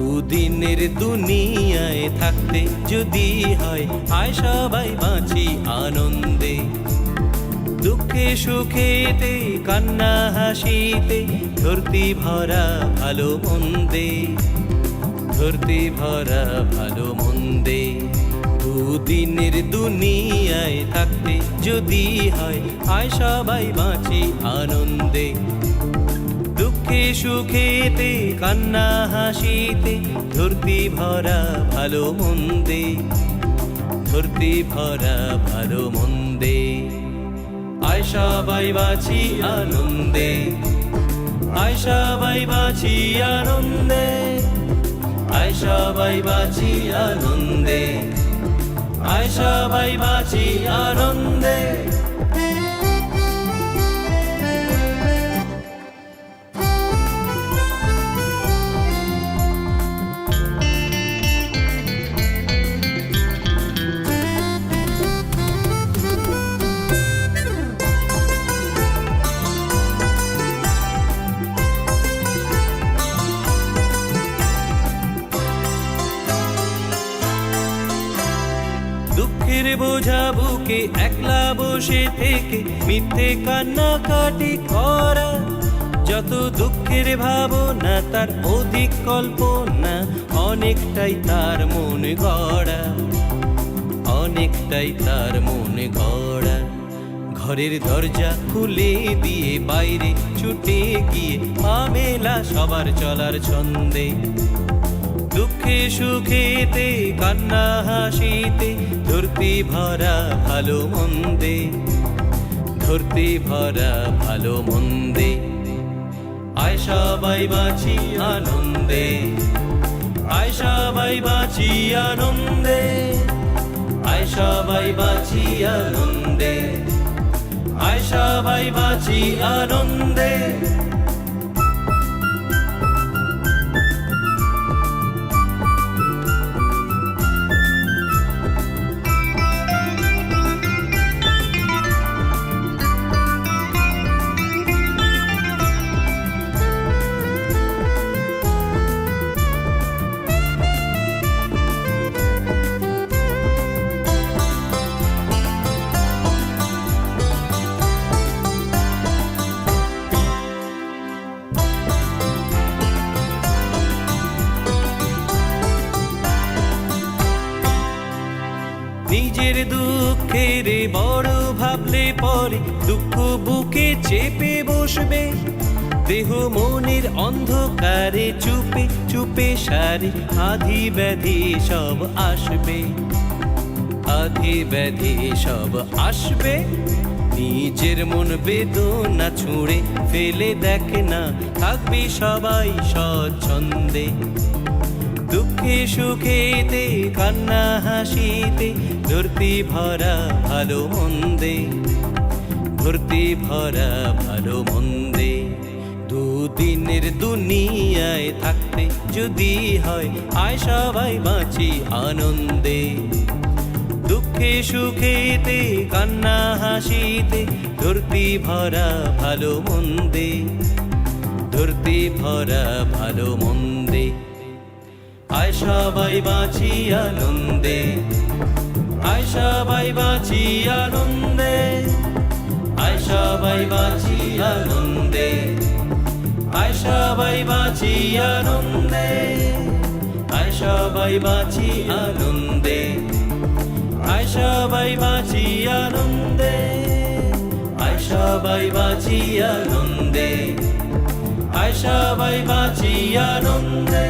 দুদিনের দুনিয়ায় থাকতে যদি হয় আয় সবাই বাঁচি আনন্দে। দুঃখে সুখেতে কান্না হাসিতে ধরতি ভরা ভালো মন্দে, ধরতি ভরা ভালো মন্দে। দুদিনের দুনিয়ায় থাকতে যদি হয় আয় সবাই বাঁচি আনন্দে। দুঃখে সুখেতে কান্না হাসিতে ধরতি ভরা ভালো মন্দে, ধরতি ভরা ভালো মন্দে। আয় সবাই বাঁচি আনন্দে, আয় সবাই বাঁচি আনন্দে, আয় সবাই বাঁচি আনন্দে, আয় সবাই বাঁচি আনন্দে। দুঃখের বোঝা বুকে একলা বসে থেকে মিথ্যে কান্নাকাটি করা, যত দুঃখের ভাবনা তার অধিক কল্পনা, অনেকটাই তার মন গড়া, অনেকটাই তার মন গড়া। ঘরের দরজা খুলে দিয়ে বাইরে ছুটে গিয়ে পা মেলা সবার চলার ছন্দে। দুঃখে সুখেতে কান্না হাসিতে ধরতি ভরা ভালো মন্দে, ধরতি ভরা ভালো মন্দে। আয় সবাই বাঁচি আনন্দে, আয় সবাই বাঁচি আনন্দে, আয় সবাই বাঁচি আনন্দে, আয় সবাই বাঁচি আনন্দে। নিজের দুঃখের বড় ভাবলে পরে দুঃখ বুকে চেপে বসবে। দেহ মনের অন্ধকারে চুপে চুপে সারে আধি ব্যাধি সব আসবে, আধি ব্যাধি সব আসবে। নিজের মন বেদনা ছুঁড়ে ফেলে দেখে না থাকবি সবাই স্বচ্ছন্দে। দুঃখে সুখেতে কান্না হাসিতে ধরতি ভরা ভালো মন্দে, ধরতি ভরা ভালো মন্দে। দুদিনের দুনিয়ায় থাকতে যদি হয় আয় সবাই বাঁচি আনন্দে। দুঃখে সুখেতে কান্না হাসিতে ধরতি ভরা ভালো মন্দে, ধরতি ভরা ভালো মন্দে। আয় সবাই বাঁচি আনন্দে, আয় সবাই বাঁচি আনন্দে, আয় সবাই বাঁচি আনন্দে, আয় সবাই বাঁচি আনন্দে, আয় সবাই বাঁচি আনন্দে, আয় সবাই বাঁচি আনন্দে, আয় সবাই বাঁচি আনন্দে, আয় সবাই বাঁচি আনন্দে।